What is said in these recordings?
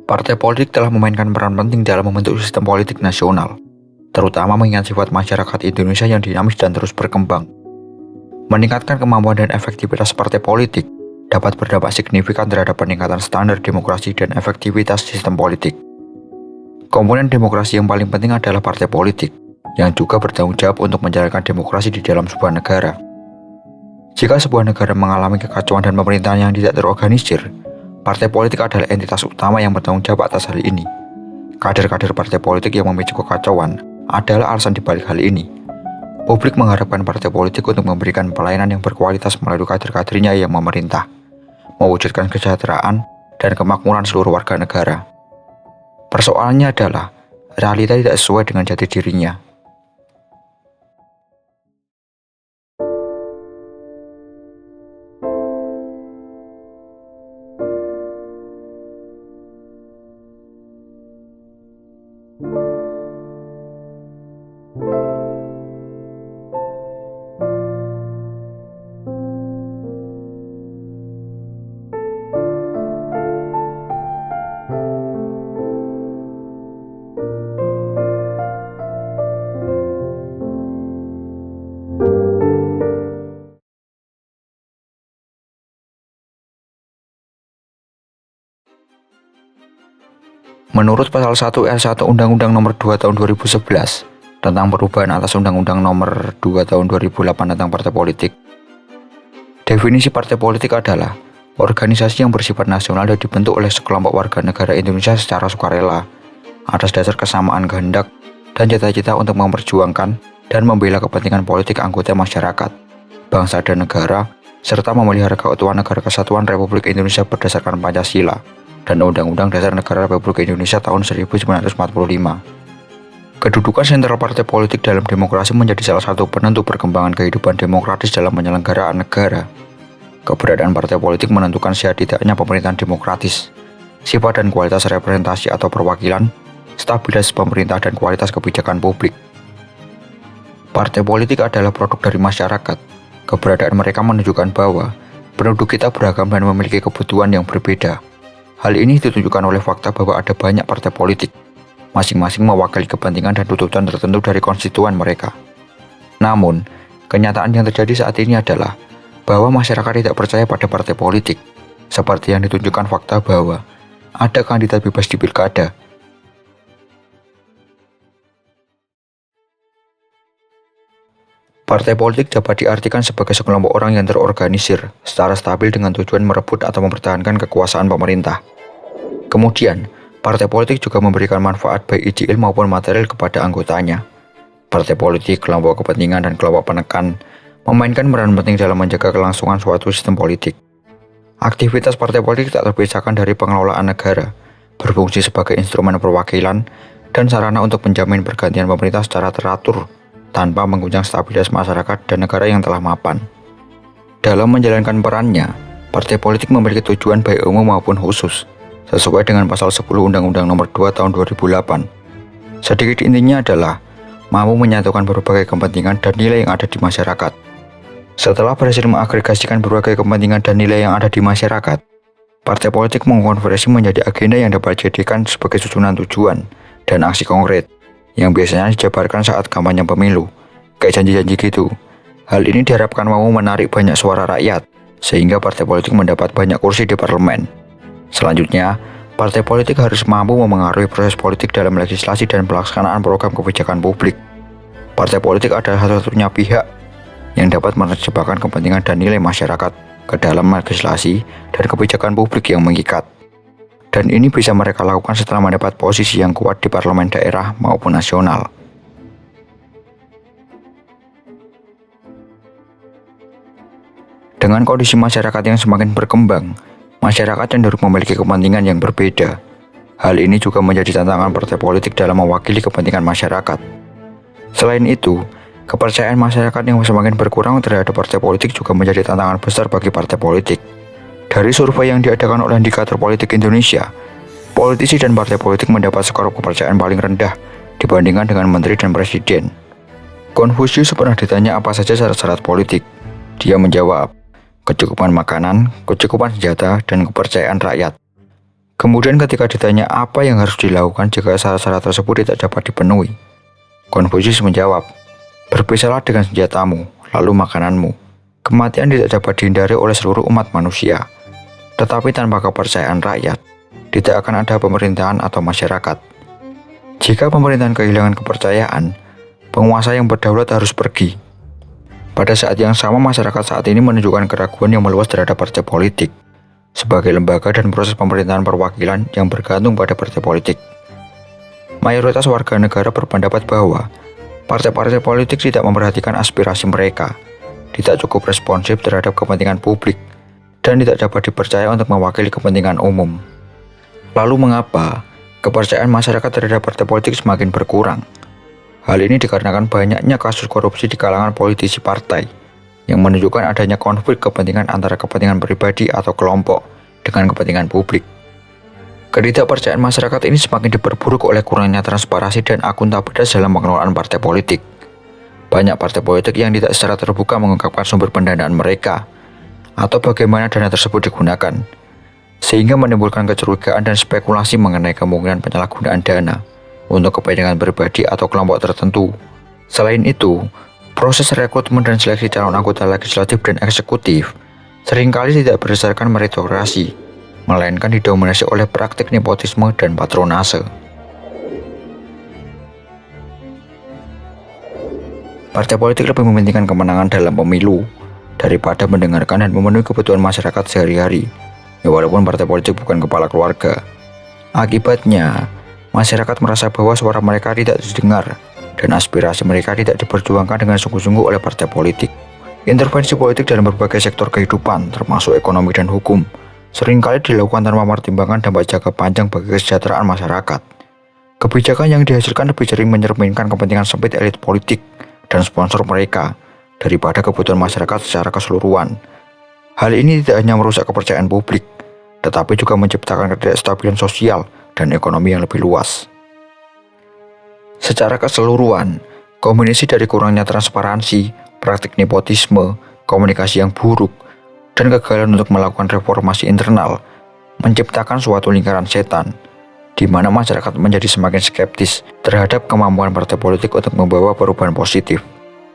Partai politik telah memainkan peran penting dalam membentuk sistem politik nasional, terutama mengingat sifat masyarakat Indonesia yang dinamis dan terus berkembang. Meningkatkan kemampuan dan efektivitas partai politik dapat berdampak signifikan terhadap peningkatan standar demokrasi dan efektivitas sistem politik. Komponen demokrasi yang paling penting adalah partai politik, yang juga bertanggung jawab untuk menjalankan demokrasi di dalam sebuah negara. Jika sebuah negara mengalami kekacauan dan pemerintahan yang tidak terorganisir, partai politik adalah entitas utama yang bertanggung jawab atas hal ini. Kader-kader partai politik yang memicu kekacauan adalah alasan dibalik hal ini. Publik mengharapkan partai politik untuk memberikan pelayanan yang berkualitas melalui kader-kadernya yang memerintah, mewujudkan kesejahteraan dan kemakmuran seluruh warga negara. Persoalannya adalah, realita tidak sesuai dengan jati dirinya. Menurut Pasal 1 Ayat 1 Undang-Undang Nomor 2 Tahun 2011 tentang perubahan atas Undang-Undang Nomor 2 Tahun 2008 tentang Partai Politik, definisi partai politik adalah organisasi yang bersifat nasional dan dibentuk oleh sekelompok warga negara Indonesia secara sukarela atas dasar kesamaan kehendak dan cita-cita untuk memperjuangkan dan membela kepentingan politik anggota masyarakat, bangsa dan negara, serta memelihara keutuhan Negara Kesatuan Republik Indonesia berdasarkan Pancasila dan Undang-Undang Dasar Negara Republik Indonesia tahun 1945. Kedudukan sentral partai politik dalam demokrasi menjadi salah satu penentu perkembangan kehidupan demokratis dalam penyelenggaraan negara. Keberadaan partai politik menentukan sehat tidaknya pemerintahan demokratis, sifat dan kualitas representasi atau perwakilan, stabilitas pemerintah dan kualitas kebijakan publik. Partai politik adalah produk dari masyarakat. Keberadaan mereka menunjukkan bahwa penduduk kita beragam dan memiliki kebutuhan yang berbeda. Hal ini ditunjukkan oleh fakta bahwa ada banyak partai politik, masing-masing mewakili kepentingan dan tuntutan tertentu dari konstituen mereka. Namun, kenyataan yang terjadi saat ini adalah bahwa masyarakat tidak percaya pada partai politik, seperti yang ditunjukkan fakta bahwa ada kandidat bebas di pilkada. Partai politik dapat diartikan sebagai sekelompok orang yang terorganisir secara stabil dengan tujuan merebut atau mempertahankan kekuasaan pemerintah. Kemudian, partai politik juga memberikan manfaat baik ideal maupun material kepada anggotanya. Partai politik, kelompok kepentingan, dan kelompok penekan memainkan peran penting dalam menjaga kelangsungan suatu sistem politik. Aktivitas partai politik tak terpisahkan dari pengelolaan negara, berfungsi sebagai instrumen perwakilan dan sarana untuk menjamin pergantian pemerintah secara teratur tanpa mengguncang stabilitas masyarakat dan negara yang telah mapan. Dalam menjalankan perannya, partai politik memiliki tujuan baik umum maupun khusus, sesuai dengan Pasal 10 Undang-Undang Nomor 2 Tahun 2008. Sedikit intinya adalah mampu menyatukan berbagai kepentingan dan nilai yang ada di masyarakat. Setelah berhasil mengagregasikan berbagai kepentingan dan nilai yang ada di masyarakat, partai politik mengkonversi menjadi agenda yang dapat dijadikan sebagai susunan tujuan dan aksi konkret yang biasanya dijabarkan saat kampanye pemilu, kayak janji-janji gitu. Hal ini diharapkan mampu menarik banyak suara rakyat, sehingga partai politik mendapat banyak kursi di parlemen. Selanjutnya, partai politik harus mampu memengaruhi proses politik dalam legislasi dan pelaksanaan program kebijakan publik. Partai politik adalah satu-satunya pihak yang dapat menerjemahkan kepentingan dan nilai masyarakat ke dalam legislasi dan kebijakan publik yang mengikat. Dan ini bisa mereka lakukan setelah mendapat posisi yang kuat di parlemen daerah maupun nasional. Dengan kondisi masyarakat yang semakin berkembang, masyarakat cenderung memiliki kepentingan yang berbeda. Hal ini juga menjadi tantangan partai politik dalam mewakili kepentingan masyarakat. Selain itu, kepercayaan masyarakat yang semakin berkurang terhadap partai politik juga menjadi tantangan besar bagi partai politik. Dari survei yang diadakan oleh Indikator Politik Indonesia, politisi dan partai politik mendapat skor kepercayaan paling rendah dibandingkan dengan menteri dan presiden. Konfusius pernah ditanya apa saja syarat-syarat politik. Dia menjawab, kecukupan makanan, kecukupan senjata, dan kepercayaan rakyat. Kemudian ketika ditanya apa yang harus dilakukan jika syarat-syarat tersebut tidak dapat dipenuhi, Konfusius menjawab, "Berpisalah dengan senjatamu, lalu makananmu. Kematian tidak dapat dihindari oleh seluruh umat manusia, tetapi tanpa kepercayaan rakyat, tidak akan ada pemerintahan atau masyarakat. Jika pemerintahan kehilangan kepercayaan, penguasa yang berdaulat harus pergi." Pada saat yang sama, masyarakat saat ini menunjukkan keraguan yang meluas terhadap partai politik sebagai lembaga dan proses pemerintahan perwakilan yang bergantung pada partai politik. Mayoritas warga negara berpendapat bahwa partai-partai politik tidak memperhatikan aspirasi mereka, tidak cukup responsif terhadap kepentingan publik, dan tidak dapat dipercaya untuk mewakili kepentingan umum. Lalu mengapa kepercayaan masyarakat terhadap partai politik semakin berkurang? Hal ini dikarenakan banyaknya kasus korupsi di kalangan politisi partai, yang menunjukkan adanya konflik kepentingan antara kepentingan pribadi atau kelompok dengan kepentingan publik. Ketidakpercayaan masyarakat ini semakin diperburuk oleh kurangnya transparansi dan akuntabilitas dalam pengelolaan partai politik. Banyak partai politik yang tidak secara terbuka mengungkapkan sumber pendanaan mereka atau bagaimana dana tersebut digunakan, sehingga menimbulkan kecurigaan dan spekulasi mengenai kemungkinan penyalahgunaan dana untuk kepentingan pribadi atau kelompok tertentu. Selain itu, proses rekrutmen dan seleksi calon anggota legislatif dan eksekutif seringkali tidak berdasarkan meritokrasi, melainkan didominasi oleh praktik nepotisme dan patronase. Partai politik lebih mementingkan kemenangan dalam pemilu daripada mendengarkan dan memenuhi kebutuhan masyarakat sehari-hari, walaupun partai politik bukan kepala keluarga. Akibatnya, masyarakat merasa bahwa suara mereka tidak didengar dan aspirasi mereka tidak diperjuangkan dengan sungguh-sungguh oleh partai politik. Intervensi politik dalam berbagai sektor kehidupan, termasuk ekonomi dan hukum, seringkali dilakukan tanpa mempertimbangkan dampak jangka panjang bagi kesejahteraan masyarakat. Kebijakan yang dihasilkan lebih sering mencerminkan kepentingan sempit elit politik dan sponsor mereka daripada kebutuhan masyarakat secara keseluruhan. Hal ini tidak hanya merusak kepercayaan publik, tetapi juga menciptakan ketidakstabilan sosial dan ekonomi yang lebih luas. Secara keseluruhan, kombinasi dari kurangnya transparansi, praktik nepotisme, komunikasi yang buruk, dan kegagalan untuk melakukan reformasi internal menciptakan suatu lingkaran setan, di mana masyarakat menjadi semakin skeptis terhadap kemampuan partai politik untuk membawa perubahan positif.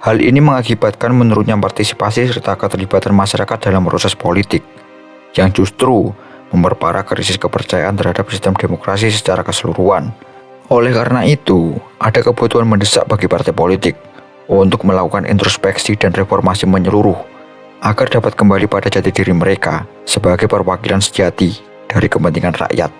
Hal ini mengakibatkan menurunnya partisipasi serta keterlibatan masyarakat dalam proses politik, yang justru memperparah krisis kepercayaan terhadap sistem demokrasi secara keseluruhan. Oleh karena itu, ada kebutuhan mendesak bagi partai politik untuk melakukan introspeksi dan reformasi menyeluruh agar dapat kembali pada jati diri mereka sebagai perwakilan sejati dari kepentingan rakyat.